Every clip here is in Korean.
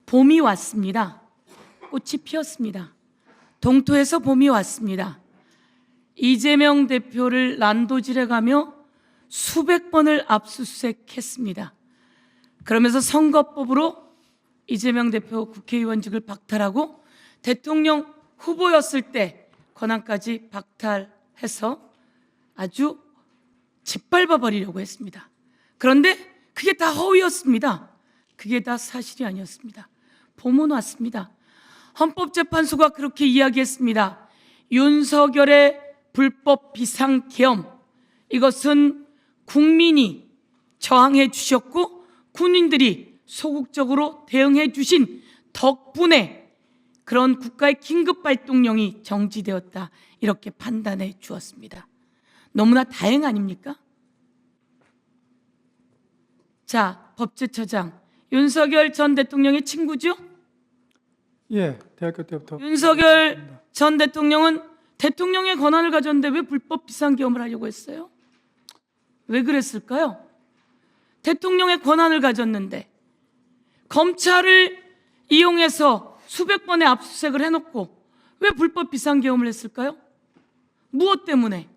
봄이 왔습니다. 꽃이 피었습니다. 동토에서 봄이 왔습니다. 이재명 대표를 난도질해가며 수백 번을 압수수색했습니다. 그러면서 선거법으로 이재명 대표 국회의원직을 박탈하고 대통령 후보였을 때 권한까지 박탈해서 아주 짓밟아 버리려고 했습니다. 그런데 그게 다 허위였습니다. 그게 다 사실이 아니었습니다. 봄은 왔습니다. 헌법재판소가 그렇게 이야기했습니다. 윤석열의 불법 비상계엄, 이것은 국민이 저항해 주셨고 군인들이 소극적으로 대응해 주신 덕분에 그런 국가의 긴급발동령이 정지되었다, 이렇게 판단해 주었습니다. 너무나 다행 아닙니까? 자, 법제처장, 윤석열 전 대통령의 친구죠? 예, 대학교 때부터. 윤석열 전 대통령은 대통령의 권한을 가졌는데 왜 불법 비상계엄을 하려고 했어요? 왜 그랬을까요? 대통령의 권한을 가졌는데 검찰을 이용해서 수백 번의 압수수색을 해놓고 왜 불법 비상계엄을 했을까요? 무엇 때문에?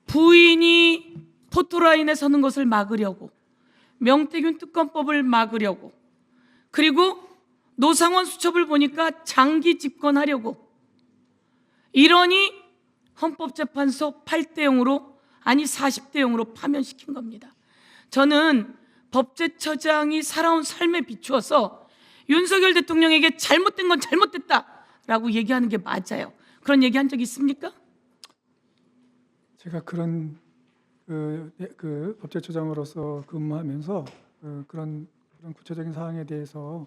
부인이 포토라인에 서는 것을 막으려고, 명태균 특검법을 막으려고, 그리고 노상원 수첩을 보니까 장기 집권하려고, 이러니 헌법재판소 8대 0으로, 아니 40대 0으로 파면시킨 겁니다. 저는 법제처장이 살아온 삶에 비추어서 윤석열 대통령에게 잘못된 건 잘못됐다라고 얘기하는 게 맞아요. 그런 얘기 한 적 있습니까? 제가 그런 법제처장으로서 근무하면서 그런 구체적인 사항에 대해서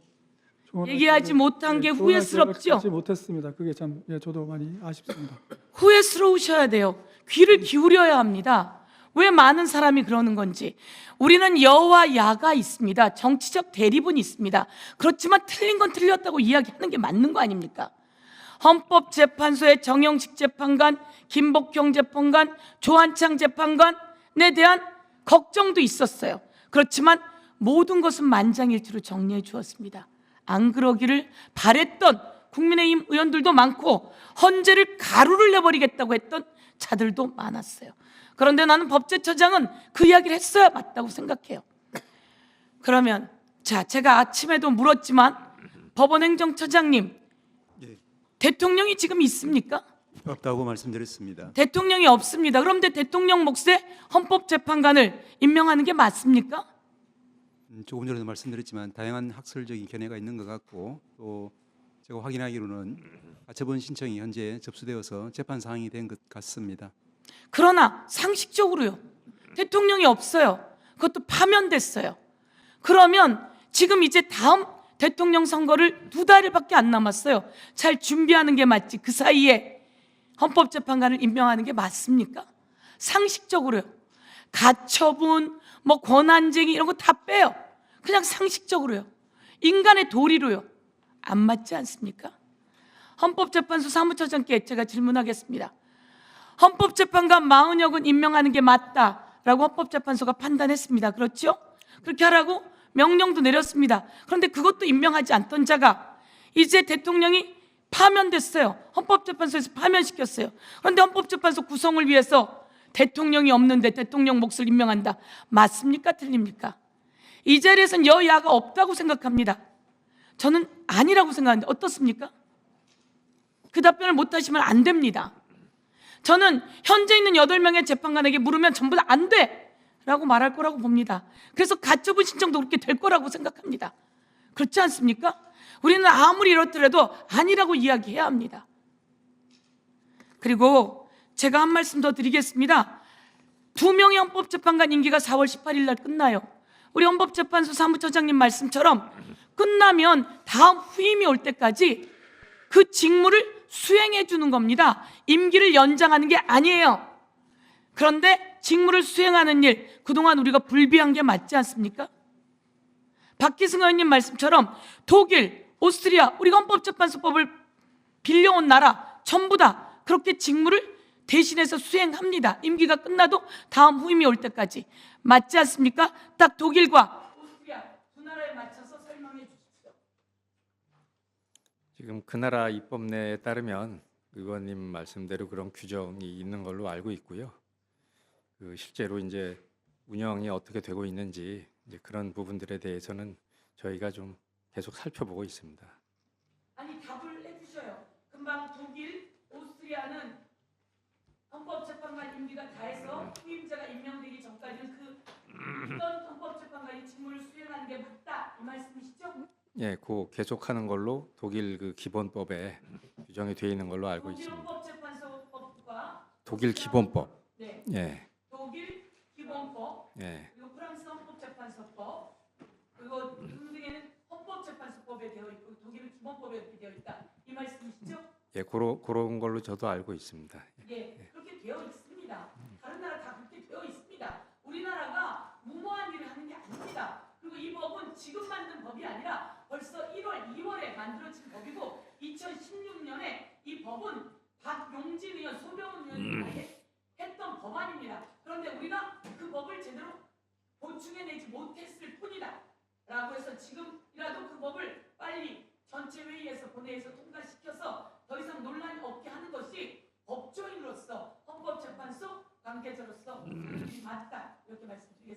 얘기하지 못한 게 후회스럽죠? 하지 못했습니다. 그게 참 저도 많이 아쉽습니다. 후회스러우셔야 돼요. 귀를 기울여야 합니다. 왜 많은 사람이 그러는 건지. 우리는 여와 야가 있습니다. 정치적 대립은 있습니다. 그렇지만 틀린 건 틀렸다고 이야기하는 게 맞는 거 아닙니까? 헌법재판소의 정영식 재판관, 김복형 재판관, 조한창 재판관에 대한 걱정도 있었어요. 그렇지만 모든 것은 만장일치로 정리해 주었습니다. 안 그러기를 바랬던 국민의힘 의원들도 많고 헌재를 가루를 내버리겠다고 했던 자들도 많았어요. 그런데 나는 법제처장은 그 이야기를 했어야 맞다고 생각해요. 그러면 자, 제가 아침에도 물었지만 법원행정처장님, 대통령이 지금 있습니까? 없다고 말씀드렸습니다. 대통령이 없습니다. 그런데 대통령 몫에 헌법재판관을 임명하는 게 맞습니까? 조금 전에도 말씀드렸지만 다양한 학설적인 견해가 있는 것 같고, 또 제가 확인하기로는 가처분 신청이 현재 접수되어서 재판 사항이 된 것 같습니다. 그러나 상식적으로요, 대통령이 없어요. 그것도 파면됐어요. 그러면 지금 이제 다음 대통령 선거를 2달밖에 안 남았어요. 잘 준비하는 게 맞지, 그 사이에 헌법재판관을 임명하는 게 맞습니까? 상식적으로요. 가처분, 권한쟁의 이런 거 다 빼요. 그냥 상식적으로요. 인간의 도리로요. 안 맞지 않습니까? 헌법재판소 사무처장께 제가 질문하겠습니다. 헌법재판관 40여군 임명하는 게 맞다라고 헌법재판소가 판단했습니다. 그렇죠? 그렇게 하라고 명령도 내렸습니다. 그런데 그것도 임명하지 않던 자가 이제 대통령이 파면됐어요. 헌법재판소에서 파면시켰어요. 그런데 헌법재판소 구성을 위해서 대통령이 없는데 대통령 몫을 임명한다. 맞습니까? 틀립니까? 이 자리에서는 여야가 없다고 생각합니다. 저는 아니라고 생각하는데 어떻습니까? 그 답변을 못하시면 안 됩니다. 저는 현재 있는 8명의 재판관에게 물으면 전부 다 안 돼! 라고 말할 거라고 봅니다. 그래서 가처분 신청도 그렇게 될 거라고 생각합니다. 그렇지 않습니까? 우리는 아무리 이렇더라도 아니라고 이야기해야 합니다. 그리고 제가 한 말씀 더 드리겠습니다. 2명의 헌법재판관 임기가 4월 18일 날 끝나요. 우리 헌법재판소 사무처장님 말씀처럼 끝나면 다음 후임이 올 때까지 그 직무를 수행해 주는 겁니다. 임기를 연장하는 게 아니에요. 그런데 직무를 수행하는 일, 그동안 우리가 불비한 게 맞지 않습니까? 박기승 의원님 말씀처럼 독일, 오스트리아, 우리가 헌법재판소법을 빌려온 나라 전부 다 그렇게 직무를 대신해서 수행합니다. 임기가 끝나도 다음 후임이 올 때까지. 맞지 않습니까? 딱 독일과 오스트리아 두 나라에 맞춰서 설명해 주십시오. 지금 그 나라 입법내에 따르면 의원님 말씀대로 그런 규정이 있는 걸로 알고 있고요. 그 실제로 이제 운영이 어떻게 되고 있는지 이제 그런 부분들에 대해서는 저희가 좀 계속 살펴보고 있습니다. 아니 답을 해주셔요. 금방 독일, 오스트리아는 헌법재판관 임기가 다해서 후임자가 임명되기 전까지는 이런 헌법재판관이 직무를 수행하는 게 맞다 이 말씀이시죠? 예, 그 계속하는 걸로 독일 그 기본법에 규정이 되어 있는 걸로 알고 독일 있습니다. 헌법재판소법과 독일 기본법. 네, 예, 독일 기본법 예, 그리고 프랑스 헌법재판소법 그리고 등등에는 헌법재판소법에 되어 있고 독일은 기본법에 되어 있다 이 말씀이시죠? 예, 그런 걸로 저도 알고 있습니다. 예, 그렇게 되어 있습니다. 다른 나라 다 그렇게 되어 있습니다. 우리나라가 무모한 일을 하는 게 아닙니다. 그리고 이 법은 지금 만든 법이 아니라 벌써 1월, 2월에 만들어진 법이고 2016년에 이 법은 박용진 의원, 소병훈 의원이 했던 법안입니다. 그런데 우리가 그 법을 제대로 보충해내지 못했을 뿐이다. 라고 해서 지금이라도 그 법을 빨리 전체 회의에서 본회의에서 통과시켜서 더 이상 논란이 없게 하는 것이 법조인으로서 헌법재판소 관계자로서 맞다 이렇게 말씀드리겠습니다.